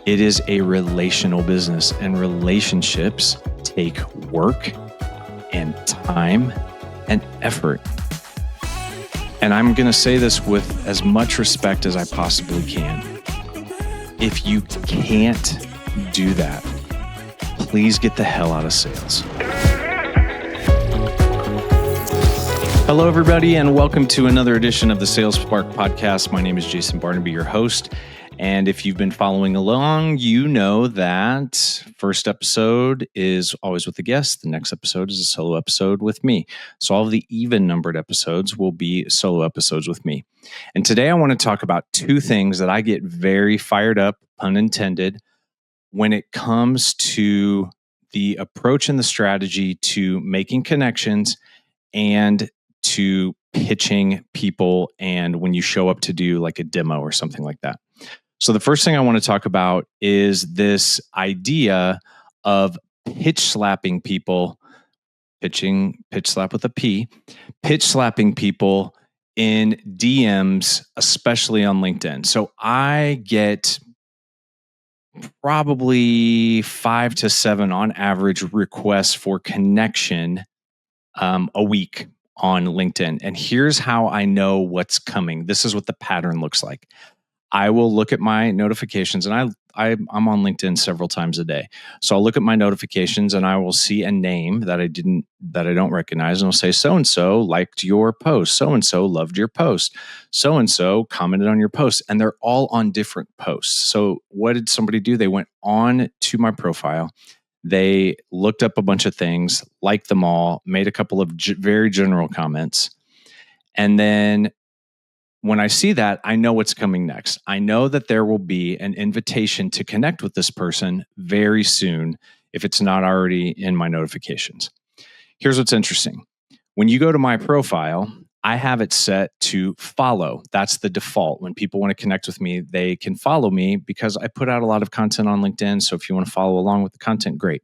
It is a relational business, and relationships take work and time and effort. And I'm going to say this with as much respect as I possibly can. If you can't do that, please get the hell out of sales. Hello, everybody, and welcome to another edition of the Sales Spark Podcast. My name is Jason Barnaby, your host. And if you've been following along, you know that first episode is always with a guest. The next episode is a solo episode with me. So all of the even-numbered episodes will be solo episodes with me. And today I want to talk about two things that I get very fired up, pun intended, when it comes to the approach and the strategy to making connections and to pitching people, and when you show up to do like a demo or something like that. So the first thing I want to talk about is this idea of pitch slapping people, pitch slap with a P, pitch slapping people in DMs, especially on LinkedIn. So I get probably 5 to 7 on average requests for connection a week on LinkedIn. And here's how I know what's coming. This is what the pattern looks like. I will look at my notifications, and I'm on LinkedIn several times a day. So I'll look at my notifications and I will see a name that I don't recognize, and I'll say, so-and-so liked your post. So-and-so loved your post. So-and-so commented on your post, and they're all on different posts. So what did somebody do? They went on to my profile. They looked up a bunch of things, liked them all, made a couple of very general comments. And then when I see that, I know what's coming next. I know that there will be an invitation to connect with this person very soon if it's not already in my notifications. Here's what's interesting. When you go to my profile, I have it set to follow. That's the default. When people want to connect with me, they can follow me because I put out a lot of content on LinkedIn. So if you want to follow along with the content, great.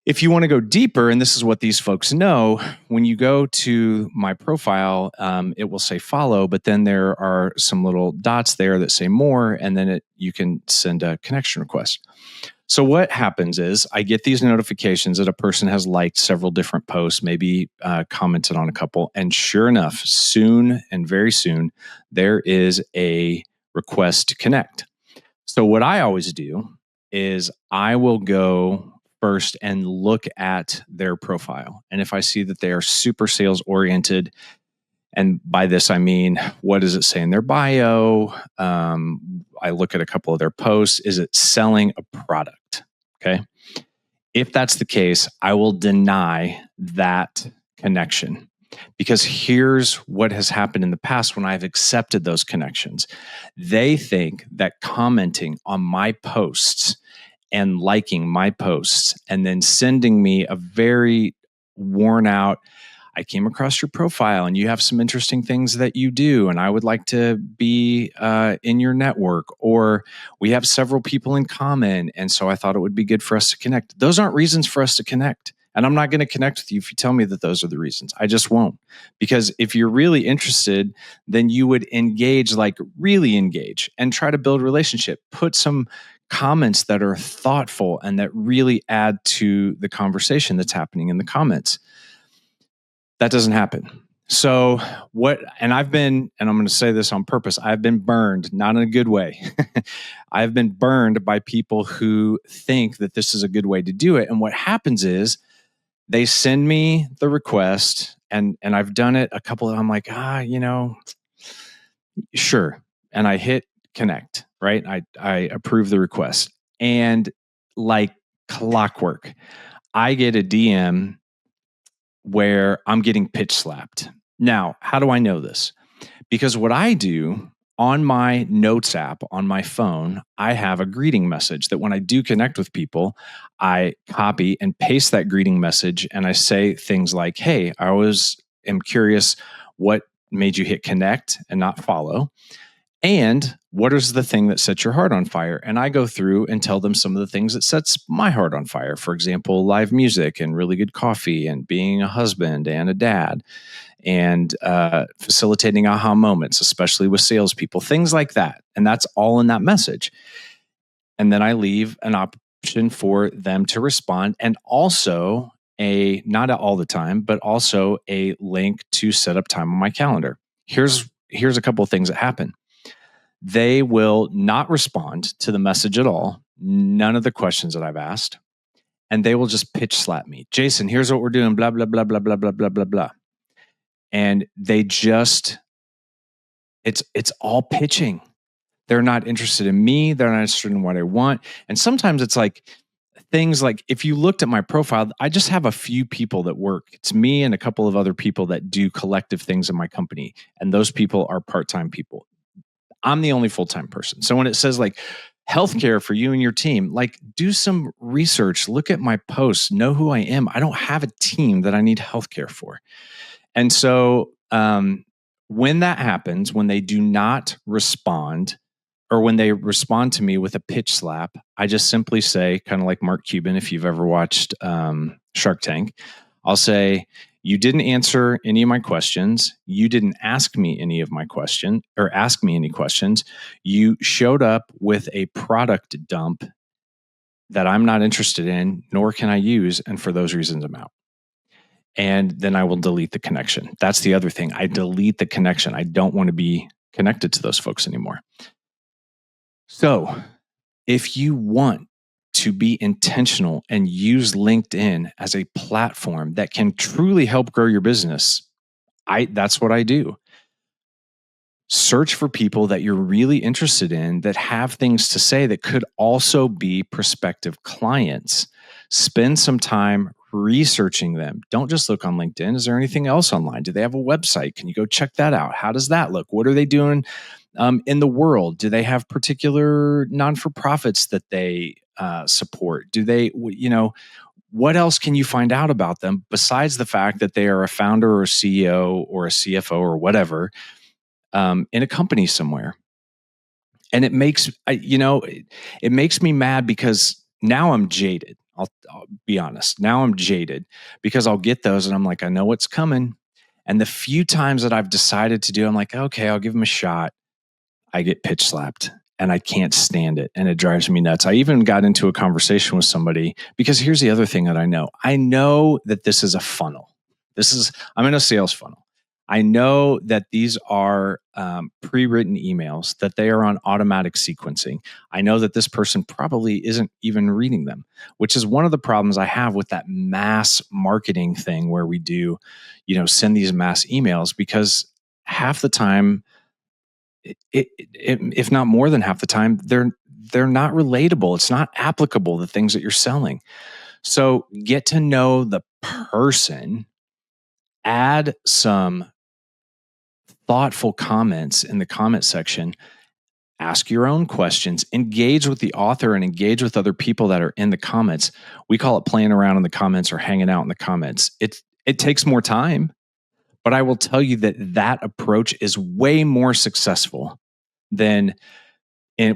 If you want to go deeper, and this is what these folks know, when you go to my profile, it will say follow, but then there are some little dots there that say more, and then you can send a connection request. So what happens is I get these notifications that a person has liked several different posts, maybe commented on a couple, and sure enough, soon and very soon, there is a request to connect. So what I always do is I will go first and look at their profile. And if I see that they are super sales oriented, and by this I mean, what does it say in their bio? I look at a couple of their posts. Is it selling a product? Okay. If that's the case, I will deny that connection, because here's what has happened in the past when I've accepted those connections. They think that commenting on my posts and liking my posts and then sending me a very worn out, I came across your profile and you have some interesting things that you do, and I would like to be in your network, or we have several people in common, and so I thought it would be good for us to connect. Those aren't reasons for us to connect. And I'm not going to connect with you if you tell me that those are the reasons. I just won't. Because if you're really interested, then you would engage, like really engage, and try to build a relationship. Put some comments that are thoughtful and that really add to the conversation that's happening in the comments. That doesn't happen. So and I'm going to say this on purpose, I've been burned, not in a good way. I've been burned by people who think that this is a good way to do it. And what happens is they send me the request, and I've done it a couple of, I'm like, sure. And I hit connect, right? I approve the request. And like clockwork, I get a DM where I'm getting pitch slapped. Now, how do I know this? Because what I do on my notes app on my phone, I have a greeting message that when I do connect with people, I copy and paste that greeting message, and I say things like, hey, I always am curious what made you hit connect and not follow. And what is the thing that sets your heart on fire? And I go through and tell them some of the things that sets my heart on fire. For example, live music and really good coffee and being a husband and a dad and facilitating aha moments, especially with salespeople, things like that. And that's all in that message. And then I leave an option for them to respond, and also not all the time, but also a link to set up time on my calendar. Here's a couple of things that happen. They will not respond to the message at all, none of the questions that I've asked, and they will just pitch slap me. Jason, here's what we're doing, blah, blah, blah, blah, blah, blah, blah, blah, blah. And it's all pitching. They're not interested in me. They're not interested in what I want. And sometimes it's like things like, if you looked at my profile, I just have a few people that work. It's me and a couple of other people that do collective things in my company. And those people are part-time people. I'm the only full-time person. So when it says like healthcare for you and your team, like do some research, look at my posts, know who I am. I don't have a team that I need healthcare for. And so when that happens, when they do not respond, or when they respond to me with a pitch slap, I just simply say, kind of like Mark Cuban, if you've ever watched Shark Tank, I'll say, you didn't answer any of my questions. You didn't ask me any of my question or ask me any questions. You showed up with a product dump that I'm not interested in, nor can I use. And for those reasons, I'm out. And then I will delete the connection. That's the other thing. I delete the connection. I don't want to be connected to those folks anymore. So if you want to be intentional and use LinkedIn as a platform that can truly help grow your business, that's what I do. Search for people that you're really interested in that have things to say that could also be prospective clients. Spend some time researching them. Don't just look on LinkedIn. Is there anything else online? Do they have a website? Can you go check that out? How does that look? What are they doing in the world? Do they have particular non-for-profits that they support? Do they, what else can you find out about them besides the fact that they are a founder or a CEO or a CFO or whatever in a company somewhere? And it makes, it makes me mad because now I'm jaded. I'll be honest. Now I'm jaded because I'll get those and I'm like, I know what's coming. And the few times that I've decided to do, I'm like, okay, I'll give them a shot. I get pitch slapped and I can't stand it. And it drives me nuts. I even got into a conversation with somebody because here's the other thing that I know that this is a funnel. I'm in a sales funnel. I know that these are pre-written emails, that they are on automatic sequencing. I know that this person probably isn't even reading them, which is one of the problems I have with that mass marketing thing where we do, send these mass emails, because half the time, if not more than half the time, they're not relatable. It's not applicable, the things that you're selling. So get to know the person, add some thoughtful comments in the comment section, ask your own questions, engage with the author and engage with other people that are in the comments. We call it playing around in the comments or hanging out in the comments. It takes more time, but I will tell you that approach is way more successful than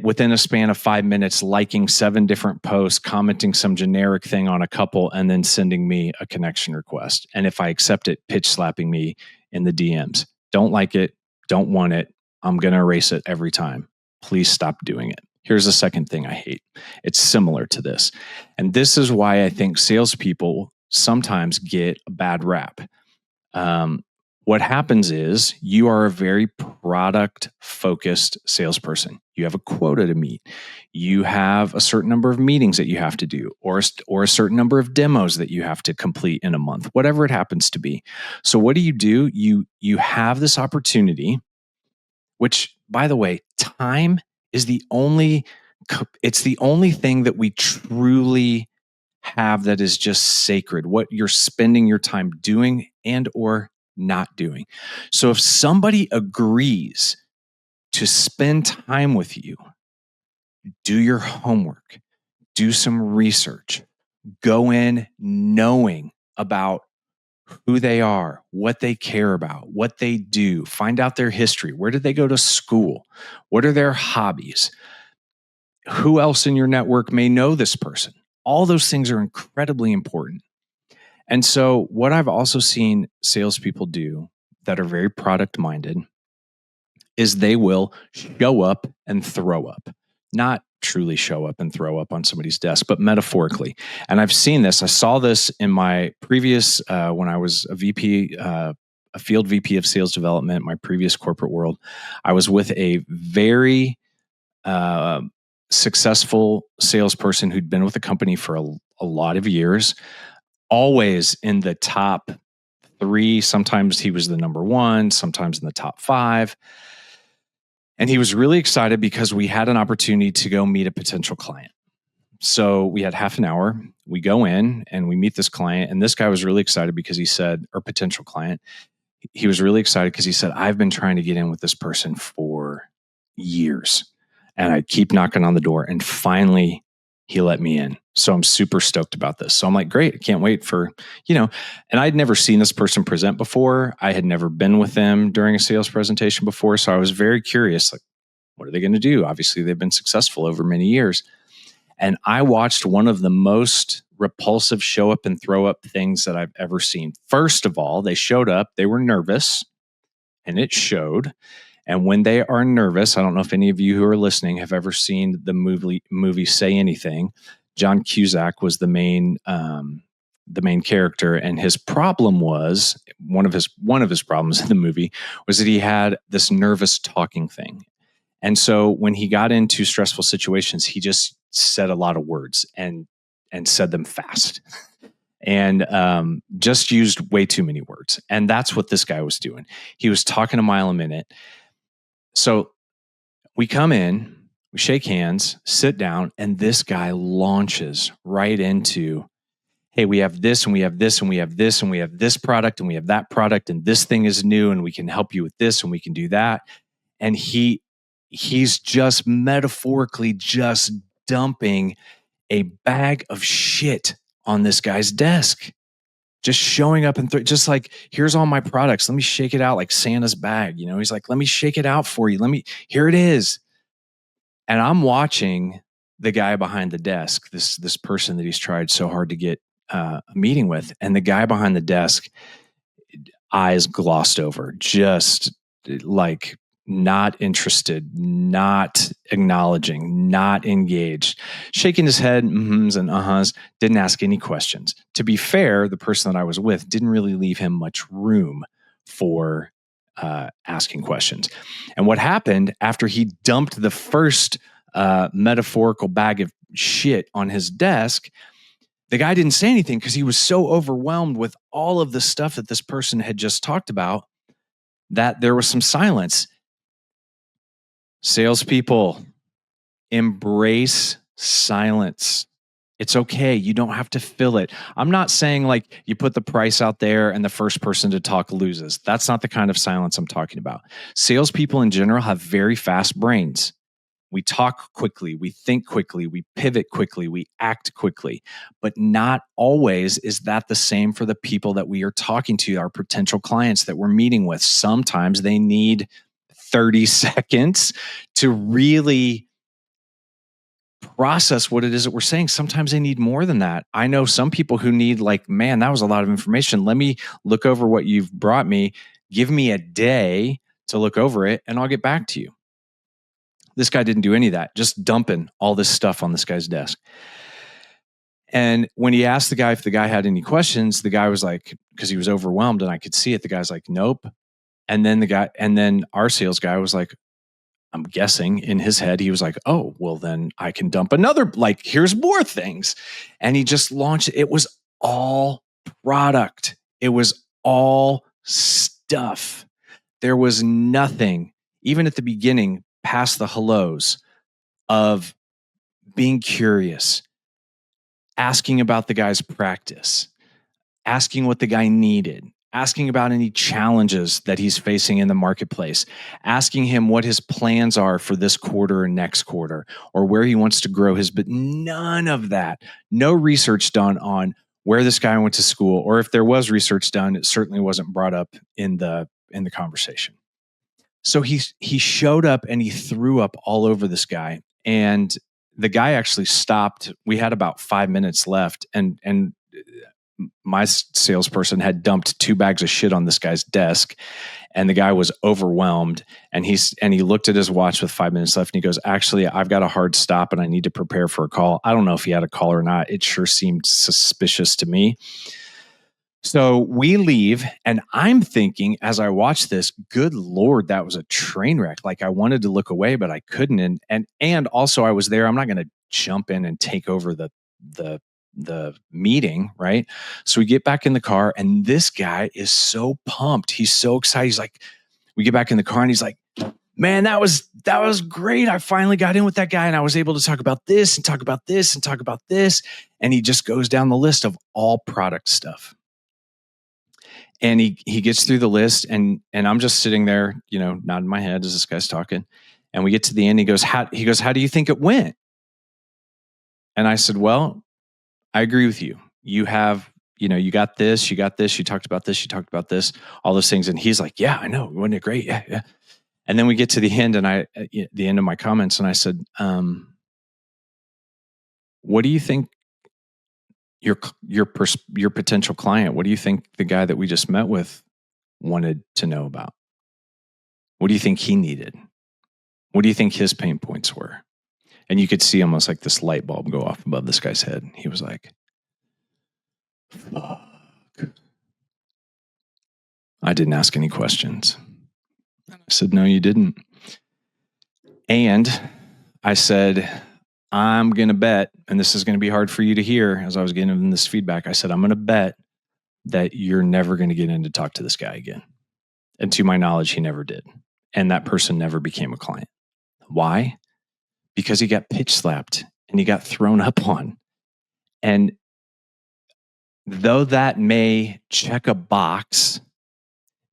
within a span of 5 minutes, liking 7 different posts, commenting some generic thing on a couple, and then sending me a connection request. And if I accept it, pitch slapping me in the DMs. Don't like it. Don't want it. I'm going to erase it every time. Please stop doing it. Here's the second thing I hate. It's similar to this. And this is why I think salespeople sometimes get a bad rap. What happens is you are a very product-focused salesperson. You have a quota to meet. You have a certain number of meetings that you have to do, or a certain number of demos that you have to complete in a month, whatever it happens to be. So what do? You have this opportunity, which, by the way, time is the only thing that we truly have that is just sacred, what you're spending your time doing and or not doing. So if somebody agrees to spend time with you, do your homework, do some research, go in knowing about who they are, what they care about, what they do, find out their history. Where did they go to school? What are their hobbies? Who else in your network may know this person? All those things are incredibly important. And so what I've also seen salespeople do that are very product minded is they will show up and throw up. Not truly show up and throw up on somebody's desk, but metaphorically. And I've seen this. I saw this in my previous, when I was a VP, a field VP of sales development, my previous corporate world. I was with a very successful salesperson who'd been with the company for a lot of years, always in the top 3. Sometimes he was the number 1, sometimes in the top 5. And he was really excited because we had an opportunity to go meet a potential client. So we had half an hour. We go in and we meet this client. And this guy was really excited because he said, or potential client, he was really excited because he said, I've been trying to get in with this person for years. And I keep knocking on the door. And finally, he let me in. So I'm super stoked about this. So I'm like, great. I can't wait for, and I'd never seen this person present before. I had never been with them during a sales presentation before. So I was very curious, like, what are they going to do? Obviously, they've been successful over many years. And I watched one of the most repulsive show up and throw up things that I've ever seen. First of all, they showed up, they were nervous, and it showed. And when they are nervous, I don't know if any of you who are listening have ever seen the movie Say Anything. John Cusack was the main character, and his problem was one of his problems in the movie was that he had this nervous talking thing. And so when he got into stressful situations, he just said a lot of words and said them fast. And just used way too many words. And that's what this guy was doing. He was talking a mile a minute. So we come in, we shake hands, sit down, and this guy launches right into, hey, we have this and we have this and we have this and we have this product and we have that product and this thing is new and we can help you with this and we can do that. And he's just metaphorically just dumping a bag of shit on this guy's desk. Just showing up and just like, here's all my products. Let me shake it out like Santa's bag. He's like, let me shake it out for you. Here it is. And I'm watching the guy behind the desk, this person that he's tried so hard to get a meeting with. And the guy behind the desk, eyes glossed over, just like not interested, not acknowledging, not engaged, shaking his head, mm-hs and uh-hs, didn't ask any questions. To be fair, the person that I was with didn't really leave him much room for asking questions. And what happened after he dumped the first metaphorical bag of shit on his desk, the guy didn't say anything because he was so overwhelmed with all of the stuff that this person had just talked about that there was some silence. Salespeople, embrace silence. It's okay. You don't have to fill it. I'm not saying like you put the price out there and the first person to talk loses. That's not the kind of silence I'm talking about. Salespeople in general have very fast brains. We talk quickly, we think quickly, we pivot quickly, we act quickly, but not always is that the same for the people that we are talking to, our potential clients that we're meeting with. Sometimes they need 30 seconds to really process what it is that we're saying. Sometimes they need more than that. I know some people who need like, man, that was a lot of information. Let me look over what you've brought me. Give me a day to look over it and I'll get back to you. This guy didn't do any of that, just dumping all this stuff on this guy's desk. And when he asked the guy if the guy had any questions, the guy was like, because he was overwhelmed and I could see it, the guy's like, nope. And then our sales guy was like, I'm guessing in his head, he was like, oh, well, then I can dump another, like, here's more things. And he just launched, it was all product. It was all stuff. There was nothing, even at the beginning, past the hellos, of being curious, asking about the guy's practice, asking what the guy needed, asking about any challenges that he's facing in the marketplace, asking him what his plans are for this quarter or next quarter, or where he wants to grow his, but none of that. No research done on where this guy went to school, or if there was research done, it certainly wasn't brought up in the conversation. So he showed up and he threw up all over this guy. And the guy actually stopped. We had about 5 minutes left. And my salesperson had dumped 2 bags of shit on this guy's desk, and the guy was overwhelmed, and he looked at his watch with 5 minutes left, and he goes, actually, I've got a hard stop and I need to prepare for a call. I don't know if he had a call or not. It sure seemed suspicious to me. So we leave, and I'm thinking as I watch this, good Lord, that was a train wreck. Like, I wanted to look away, but I couldn't. And also I was there. I'm not going to jump in and take over the meeting, right? So we get back in the car, and this guy is so pumped. He's so excited. He's like, we get back in the car, and he's like, man, that was great. I finally got in with that guy, and I was able to talk about this and talk about this and talk about this. And he just goes down the list of all product stuff. And he gets through the list, and I'm just sitting there, nodding my head as this guy's talking. And we get to the end. He goes, how do you think it went? And I said, well, I agree with you. You have, you got this, you talked about this, all those things. And he's like, yeah, I know. Wasn't it great? Yeah, yeah. And then we get to the end, and the end of my comments, and I said, what do you think your potential client, what do you think the guy that we just met with wanted to know about? What do you think he needed? What do you think his pain points were? And you could see almost like this light bulb go off above this guy's head. He was like, fuck. I didn't ask any questions. I said, no, you didn't. And I said, I'm going to bet, and this is going to be hard for you to hear as I was getting him this feedback. I said, I'm going to bet that you're never going to get in to talk to this guy again. And to my knowledge, he never did. And that person never became a client. Why? Because he got pitch slapped and he got thrown up on. And though that may check a box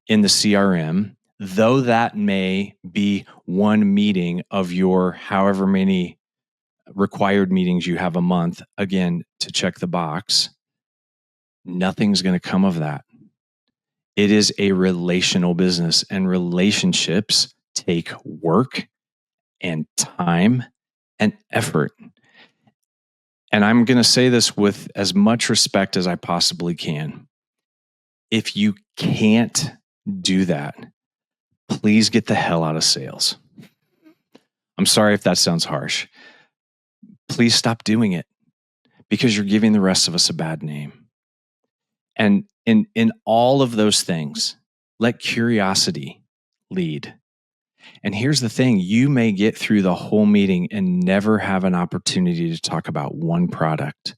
in the CRM, though that may be one meeting of your however many required meetings you have a month, again, to check the box, nothing's going to come of that. It is a relational business, and relationships take work and time and effort. And I'm going to say this with as much respect as I possibly can. If you can't do that, please get the hell out of sales. I'm sorry if that sounds harsh. Please stop doing it, because you're giving the rest of us a bad name. And in all of those things, let curiosity lead. And here's the thing, you may get through the whole meeting and never have an opportunity to talk about one product,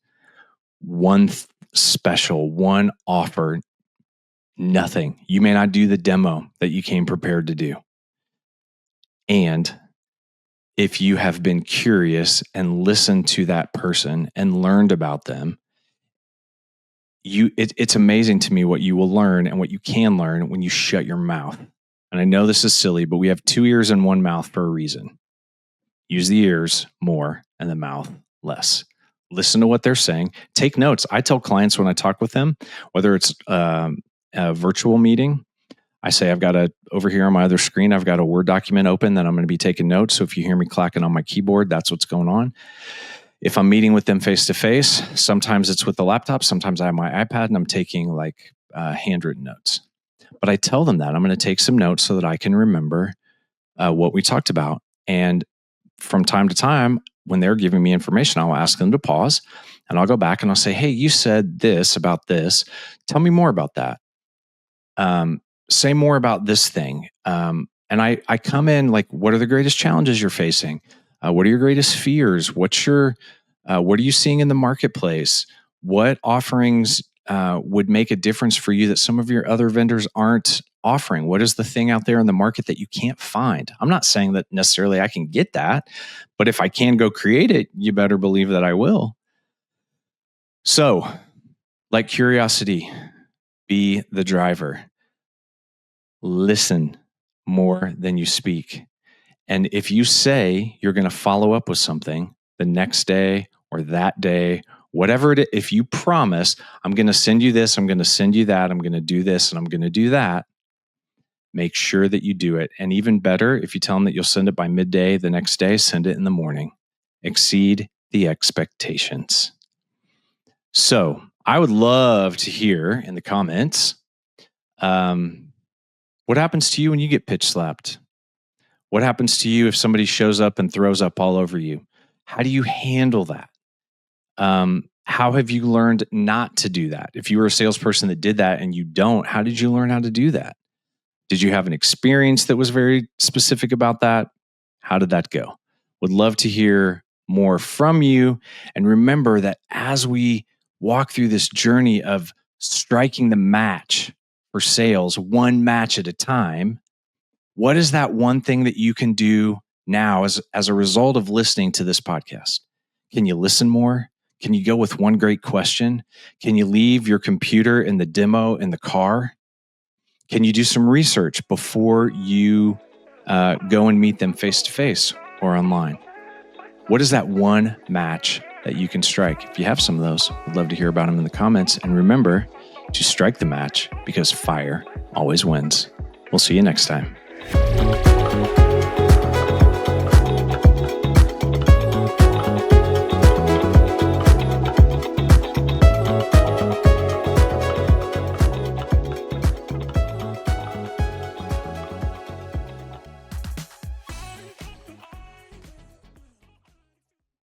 one special, one offer, nothing. You may not do the demo that you came prepared to do. And if you have been curious and listened to that person and learned about them, it's amazing to me what you will learn and what you can learn when you shut your mouth. And I know this is silly, but we have 2 ears and 1 mouth for a reason. Use the ears more and the mouth less. Listen to what they're saying. Take notes. I tell clients when I talk with them, whether it's a virtual meeting, I say, over here on my other screen, I've got a Word document open that I'm going to be taking notes. So if you hear me clacking on my keyboard, that's what's going on. If I'm meeting with them face to face, sometimes it's with the laptop. Sometimes I have my iPad and I'm taking handwritten notes. But I tell them that I'm going to take some notes so that I can remember what we talked about. And from time to time, when they're giving me information, I'll ask them to pause and I'll go back and I'll say, hey, you said this about this. Tell me more about that. Say more about this thing. And I come in like, what are the greatest challenges you're facing? What are your greatest fears? What are you seeing in the marketplace? What offerings would make a difference for you that some of your other vendors aren't offering? What is the thing out there in the market that you can't find? I'm not saying that necessarily I can get that, but if I can go create it, you better believe that I will. So, like curiosity, be the driver. Listen more than you speak. And if you say you're going to follow up with something the next day or that day, whatever it is, if you promise, I'm going to send you this, I'm going to send you that, I'm going to do this, and I'm going to do that, make sure that you do it. And even better, if you tell them that you'll send it by midday the next day, send it in the morning. Exceed the expectations. So I would love to hear in the comments, what happens to you when you get pitch slapped? What happens to you if somebody shows up and throws up all over you? How do you handle that? How have you learned not to do that? If you were a salesperson that did that and you don't, how did you learn how to do that? Did you have an experience that was very specific about that? How did that go? Would love to hear more from you. And remember that as we walk through this journey of striking the match for sales, one match at a time, what is that one thing that you can do now as a result of listening to this podcast? Can you listen more? Can you go with one great question? Can you leave your computer in the demo in the car? Can you do some research before you go and meet them face to face or online? What is that one match that you can strike? If you have some of those, I'd love to hear about them in the comments. And remember to strike the match because fire always wins. We'll see you next time.